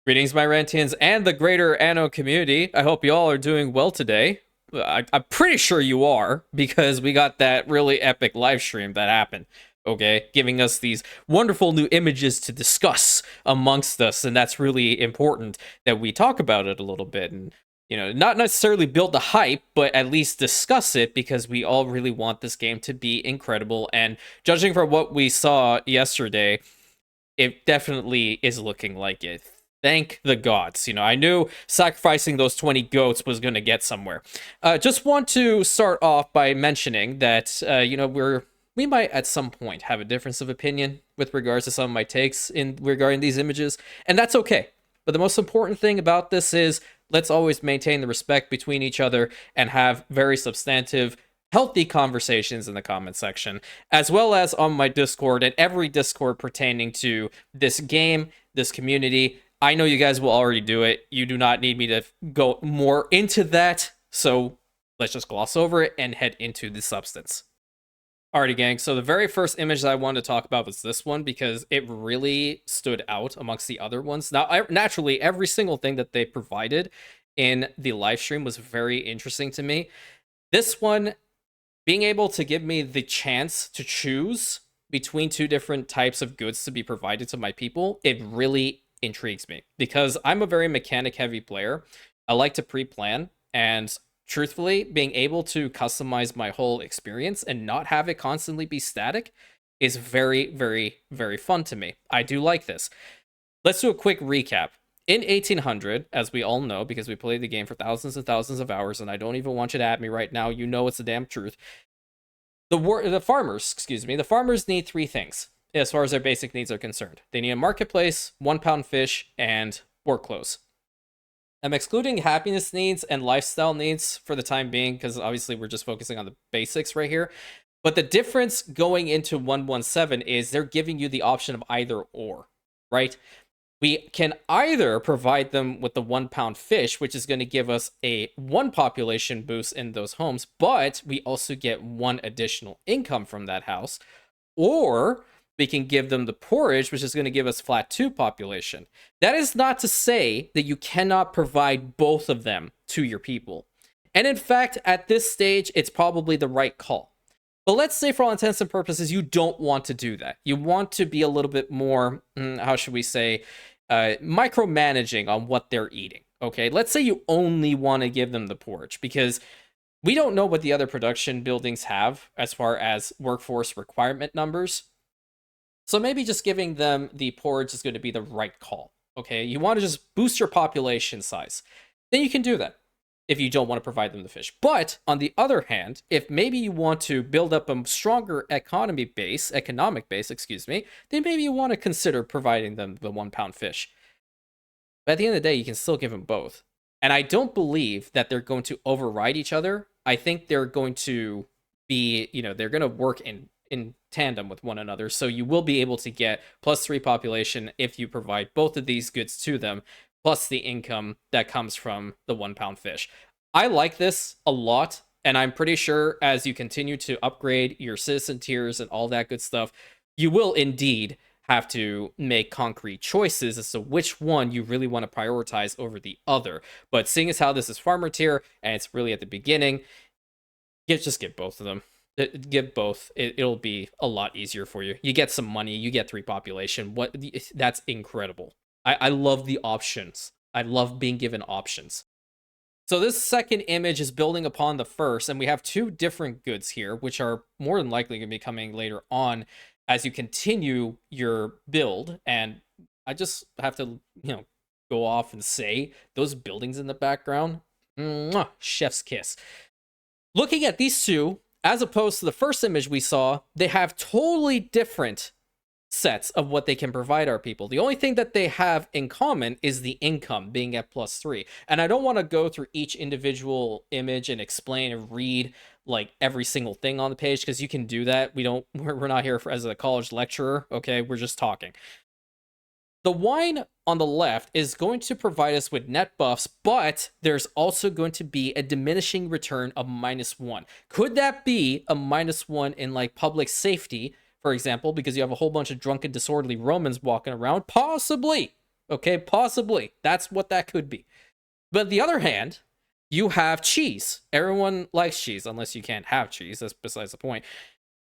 Greetings, my Rantians and the greater Anno community. I hope you all are doing well today. I'm pretty sure you are, because we got that really epic live stream that happened, okay? Giving us these wonderful new images to discuss amongst us, and that's really important that we talk about it a little bit and, not necessarily build the hype, but at least discuss it, because we all really want this game to be incredible. And judging from what we saw yesterday, it definitely is looking like it. Thank the gods. I knew sacrificing those 20 goats was going to get somewhere. Just want to start off by mentioning that, we might at some point have a difference of opinion with regards to some of my takes in regarding these images, and that's okay. But the most important thing about this is let's always maintain the respect between each other and have very substantive, healthy conversations in the comment section, as well as on my Discord and every Discord pertaining to this game, this community. I know you guys will already do it. You do not need me to go more into that, so let's just gloss over it and head into the substance. Alrighty, gang, so the very first image that I wanted to talk about was this one, because it really stood out amongst the other ones. Now, naturally, every single thing that they provided in the live stream was very interesting to me. This one, being able to give me the chance to choose between two different types of goods to be provided to my people, it really intrigues me, because I'm a very mechanic heavy player. I like to pre-plan, and truthfully, being able to customize my whole experience and not have it constantly be static is very, very, very fun to me. I do like this. Let's do a quick recap. In 1800, as we all know, because we played the game for thousands and thousands of hours, and I don't even want you to at me right now, you know it's the damn truth. The farmers need three things as far as their basic needs are concerned. They need a marketplace, 1 pound fish, and work clothes. I'm excluding happiness needs and lifestyle needs for the time being, because obviously we're just focusing on the basics right here. But the difference going into 117 is they're giving you the option of either or, right? We can either provide them with the 1 pound fish, which is going to give us a 1 population boost in those homes, but we also get 1 additional income from that house, or we can give them the porridge, which is going to give us flat 2 population. That is not to say that you cannot provide both of them to your people. And in fact, at this stage, it's probably the right call. But let's say, for all intents and purposes, you don't want to do that. You want to be a little bit more, how should we say, micromanaging on what they're eating. Okay, let's say you only want to give them the porridge, because we don't know what the other production buildings have as far as workforce requirement numbers. So maybe just giving them the porridge is going to be the right call. Okay, you want to just boost your population size. Then you can do that if you don't want to provide them the fish. But on the other hand, if maybe you want to build up a stronger economic base, then maybe you want to consider providing them the 1 pound fish. But at the end of the day, you can still give them both. And I don't believe that they're going to override each other. I think they're going to be, they're going to work in tandem with one another. So you will be able to get +3 population if you provide both of these goods to them, plus the income that comes from the 1 pound fish. I like this a lot, and I'm pretty sure as you continue to upgrade your citizen tiers and all that good stuff, you will indeed have to make concrete choices as to which one you really want to prioritize over the other. But seeing as how this is farmer tier, and it's really at the beginning, just get both of them. Give both. It'll be a lot easier for you. You get some money, you get 3 population. That's incredible. I love the options. I love being given options. So this second image is building upon the first, and we have 2 different goods here, which are more than likely going to be coming later on as you continue your build. And I just have to, go off and say those buildings in the background, mwah, chef's kiss. Looking at these 2, as opposed to the first image we saw, they have totally different sets of what they can provide our people. The only thing that they have in common is the income being at +3. And I don't want to go through each individual image and explain and read like every single thing on the page, because you can do that. We're not here as a college lecturer, okay? We're just talking. The wine on the left is going to provide us with net buffs, but there's also going to be a diminishing return of -1. Could that be a -1 in like public safety, for example, because you have a whole bunch of drunken, disorderly Romans walking around? Possibly. Okay, possibly. That's what that could be. But on the other hand, you have cheese. Everyone likes cheese, unless you can't have cheese. That's besides the point.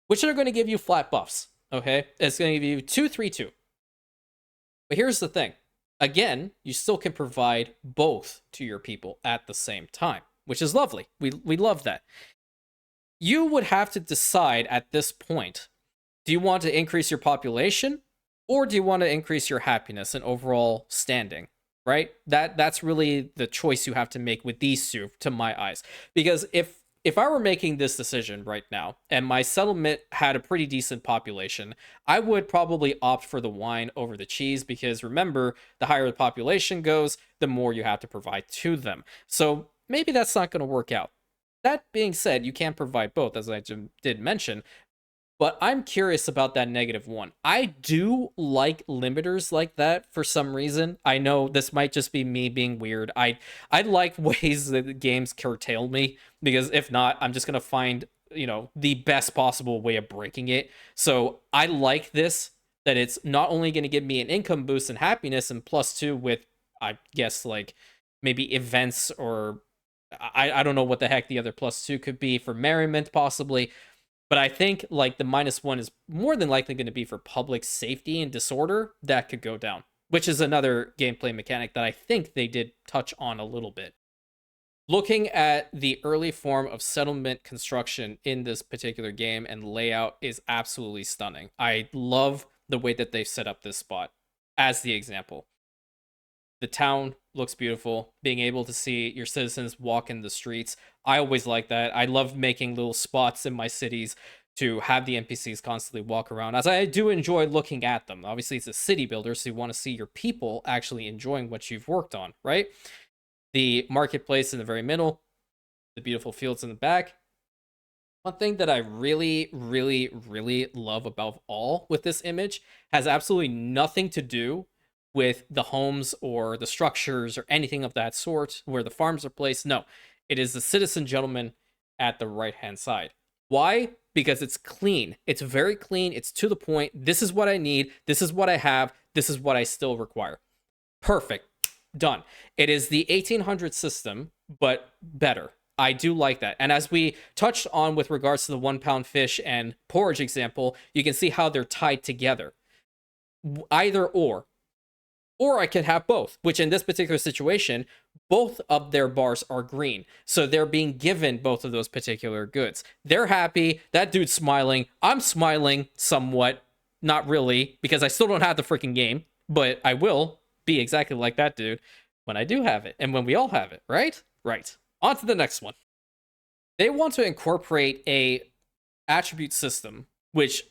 Which are going to give you flat buffs. Okay, it's going to give you 2-3-2. But here's the thing. Again, you still can provide both to your people at the same time, which is lovely. We love that. You would have to decide at this point, do you want to increase your population or do you want to increase your happiness and overall standing? Right? That's really the choice you have to make with these two, to my eyes. Because if I were making this decision right now and my settlement had a pretty decent population, I would probably opt for the wine over the cheese because remember, the higher the population goes, the more you have to provide to them. So maybe that's not going to work out. That being said, you can provide both, as I did mention, but I'm curious about that -1. I do like limiters like that for some reason. I know this might just be me being weird. I like ways that games curtail me, because if not, I'm just gonna find, the best possible way of breaking it. So I like this, that it's not only gonna give me an income boost and happiness and +2 with, I guess, like maybe events, or I don't know what the heck the other +2 could be for merriment possibly. But I think like the -1 is more than likely going to be for public safety and disorder. That could go down, which is another gameplay mechanic that I think they did touch on a little bit. Looking at the early form of settlement construction in this particular game and layout is absolutely stunning. I love the way that they've set up this spot as the example. The town looks beautiful. Being able to see your citizens walk in the streets, I always like that. I love making little spots in my cities to have the NPCs constantly walk around, as I do enjoy looking at them. Obviously, it's a city builder, so you want to see your people actually enjoying what you've worked on, right? The marketplace in the very middle, the beautiful fields in the back. One thing that I really, really, really love above all with this image has absolutely nothing to do with the homes or the structures or anything of that sort where the farms are placed. No, it is the citizen gentleman at the right hand side. Why? Because it's clean. It's very clean. It's to the point. This is what I need. This is what I have. This is what I still require. Perfect. Done. It is the 1800 system, but better. I do like that. And as we touched on with regards to the 1 pound fish and porridge example, you can see how they're tied together. Either or. Or I could have both, which in this particular situation, both of their bars are green. So they're being given both of those particular goods. They're happy. That dude's smiling. I'm smiling somewhat. Not really, because I still don't have the freaking game. But I will be exactly like that dude when I do have it. And when we all have it, right? Right. On to the next one. They want to incorporate a attribute system, which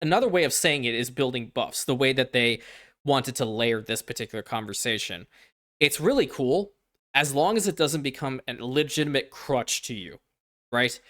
another way of saying it is building buffs. The way that they wanted to layer this particular conversation. It's really cool as long as it doesn't become a legitimate crutch to you, right?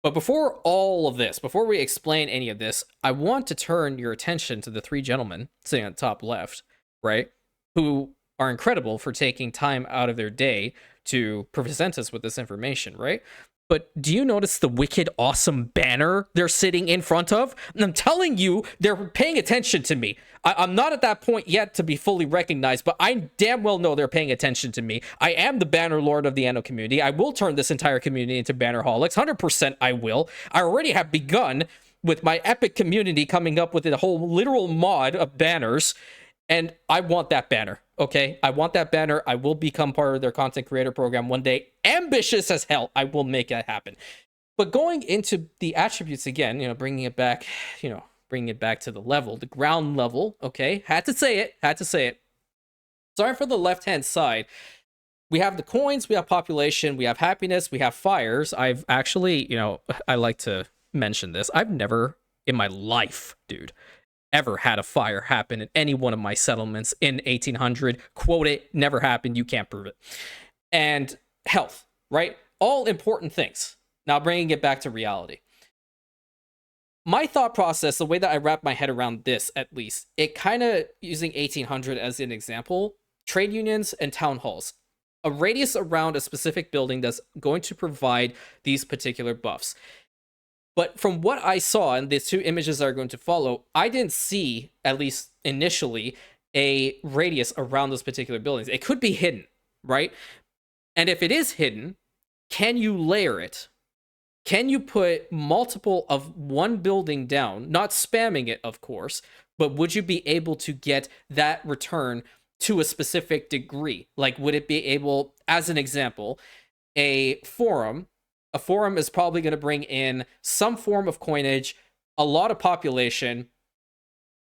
But before all of this, before we explain any of this, I want to turn your attention to the three gentlemen sitting on the top left, right? Who are incredible for taking time out of their day to present us with this information, right? But do you notice the wicked awesome banner they're sitting in front of? And I'm telling you, they're paying attention to me. I'm not at that point yet to be fully recognized, but I damn well know they're paying attention to me. I am the banner lord of the Anno community. I will turn this entire community into bannerholics. 100% I will. I already have begun with my epic community coming up with a whole literal mod of banners. And I want that banner, okay? I want that banner. I will become part of their content creator program one day. Ambitious as hell. I will make that happen. But going into the attributes again, bringing it back, bringing it back to the level, the ground level, okay? Had to say it. Starting from the left-hand side, we have the coins, we have population, we have happiness, we have fires. I've actually, I like to mention this. I've never in my life, dude, ever had a fire happen in any one of my settlements in 1800. Quote it, never happened. You can't prove it. And health, right? All important things. Now bringing it back to reality. My thought process, the way that I wrap my head around this, at least, it kind of using 1800 as an example, trade unions and town halls. A radius around a specific building that's going to provide these particular buffs. But from what I saw in the two images that are going to follow, I didn't see, at least initially, a radius around those particular buildings. It could be hidden, right? And if it is hidden, can you layer it? Can you put multiple of one building down, not spamming it, of course, but would you be able to get that return to a specific degree? Like, would it be able, as an example, a forum is probably going to bring in some form of coinage, a lot of population,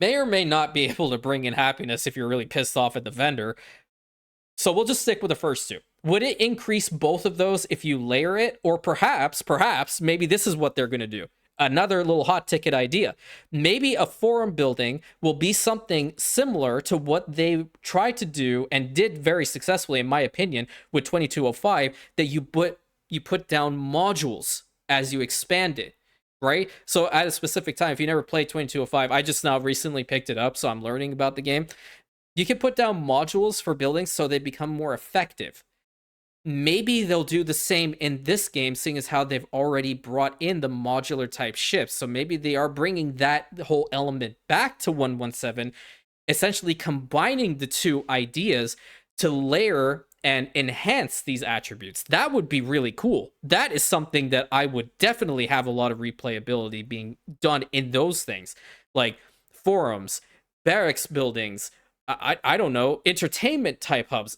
may or may not be able to bring in happiness if you're really pissed off at the vendor. So we'll just stick with the first two. Would it increase both of those if you layer it? Or perhaps, maybe this is what they're going to do. Another little hot ticket idea. Maybe a forum building will be something similar to what they tried to do and did very successfully, in my opinion, with 2205, that you put down modules as you expand it, right? So at a specific time, if you never played 2205, I just now recently picked it up, so I'm learning about the game. You can put down modules for buildings so they become more effective. Maybe they'll do the same in this game, seeing as how they've already brought in the modular type ships. So maybe they are bringing that whole element back to 117, essentially combining the two ideas to layer and enhance these attributes. That would be really cool. That is something that I would definitely have a lot of replayability being done in those things, like forums, barracks buildings, I don't know, entertainment type hubs,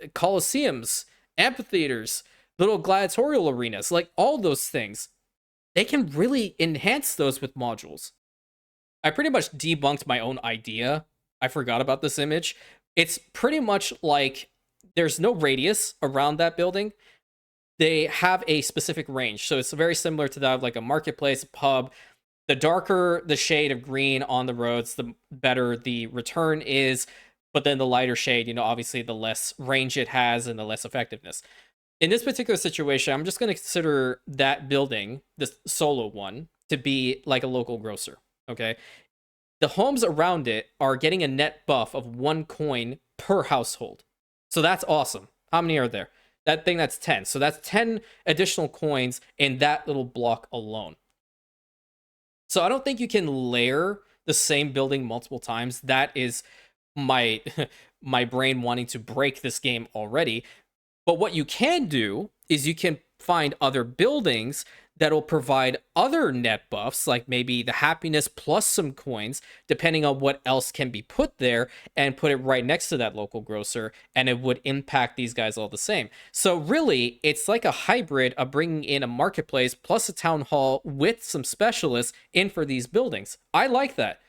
coliseums, amphitheaters, little gladiatorial arenas, like all those things. They can really enhance those with modules. I pretty much debunked my own idea. I forgot about this image. It's pretty much like there's no radius around that building. They have a specific range. So it's very similar to that of like a marketplace, a pub. The darker the shade of green on the roads, the better the return is. But then the lighter shade, obviously the less range it has and the less effectiveness. In this particular situation, I'm just going to consider that building, this solo one, to be like a local grocer, okay? The homes around it are getting a net buff of 1 coin per household. So that's awesome. How many are there? That's 10. So that's 10 additional coins in that little block alone. So I don't think you can layer the same building multiple times. That is my brain wanting to break this game already. But what you can do is you can find other buildings that'll provide other net buffs, like maybe the happiness plus some coins, depending on what else can be put there, and put it right next to that local grocer, and it would impact these guys all the same. So really, it's like a hybrid of bringing in a marketplace plus a town hall with some specialists in for these buildings. I like that.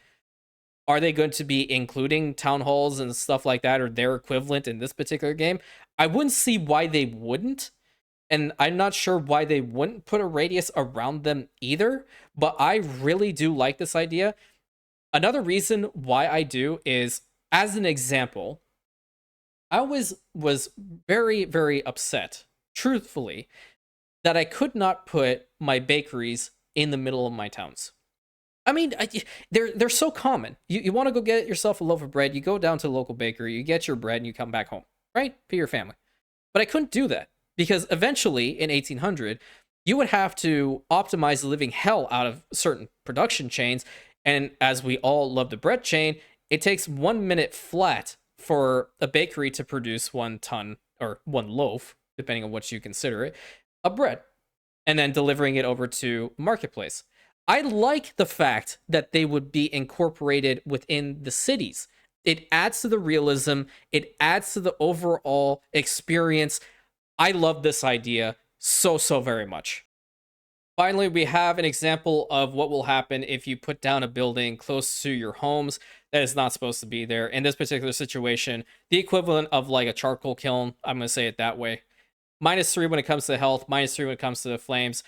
Are they going to be including town halls and stuff like that, or their equivalent in this particular game? I wouldn't see why they wouldn't. And I'm not sure why they wouldn't put a radius around them either, but I really do like this idea. Another reason why I do is, as an example, I was very, very upset, truthfully, that I could not put my bakeries in the middle of my towns. I mean, they're so common. You want to go get yourself a loaf of bread, you go down to the local bakery, you get your bread, and you come back home, right? For your family. But I couldn't do that. Because eventually, in 1800, you would have to optimize the living hell out of certain production chains. And as we all love the bread chain, it takes 1 minute flat for a bakery to produce 1 ton, or 1 loaf, depending on what you consider it, of bread. And then delivering it over to marketplace. I like the fact that they would be incorporated within the cities. It adds to the realism. It adds to the overall experience. I love this idea so very much. Finally, we have an example of what will happen if you put down a building close to your homes that is not supposed to be there. In this particular situation, the equivalent of like a charcoal kiln, I'm going to say it that way. -3 when it comes to health, -3 when it comes to the flames.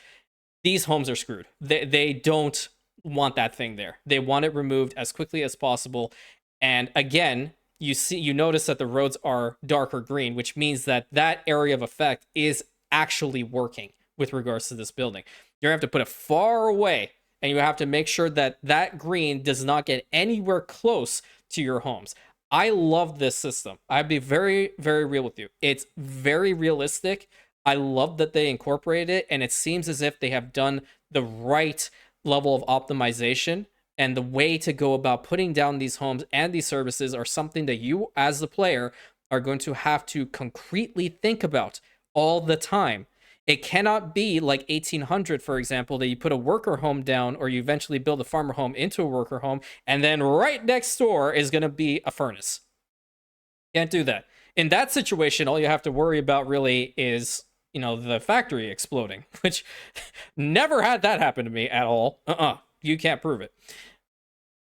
These homes are screwed. They don't want that thing there. They want it removed as quickly as possible. And again, you notice that the roads are darker green, which means that that area of effect is actually working with regards to this building. You're going to have to put it far away, and you have to make sure that that green does not get anywhere close to your homes. I love this system. I'd be very, very real with you. It's very realistic. I love that they incorporated it, and it seems as if they have done the right level of optimization And the way to go about putting down these homes and these services are something that you, as the player, are going to have to concretely think about all the time. It cannot be like 1800, for example, that you put a worker home down or you eventually build a farmer home into a worker home, and then right next door is going to be a furnace. Can't do that. In that situation, all you have to worry about really is, the factory exploding, which never had that happen to me at all. You can't prove it.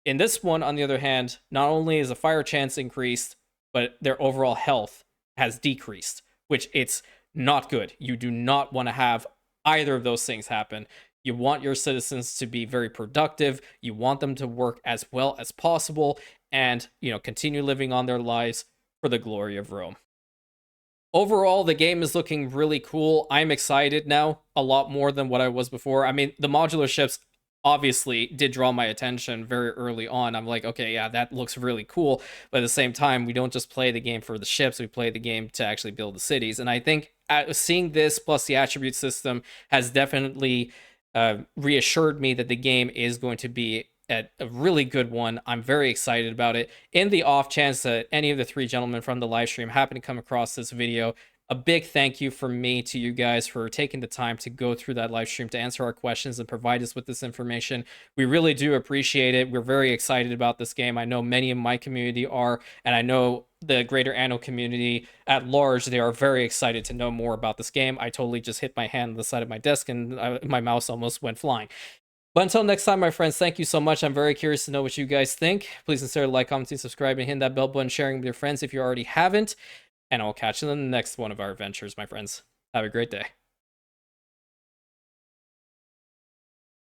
In this one, on the other hand, not only is the fire chance increased, but their overall health has decreased, which it's not good. You do not want to have either of those things happen. You want your citizens to be very productive. You want them to work as well as possible and, continue living on their lives for the glory of Rome. Overall, the game is looking really cool. I'm excited now, a lot more than what I was before. I mean, the modular ships obviously did draw my attention very early on. I'm like, okay, yeah, that looks really cool. But at the same time, we don't just play the game for the ships, we play the game to actually build the cities. And I think seeing this plus the attribute system has definitely reassured me that the game is going to be a really good one. I'm very excited about it. In the off chance that any of the three gentlemen from the live stream happen to come across this video, a big thank you from me to you guys for taking the time to go through that live stream to answer our questions and provide us with this information. We really do appreciate it. We're very excited about this game. I know many in my community are, and I know the greater Anno community at large, they are very excited to know more about this game. I totally just hit my hand on the side of my desk and my mouse almost went flying. But until next time, my friends, thank you so much. I'm very curious to know what you guys think. Please consider like, commenting, subscribing, and hitting that bell button, sharing with your friends if you already haven't. And I'll catch you in the next one of our adventures, my friends. Have a great day.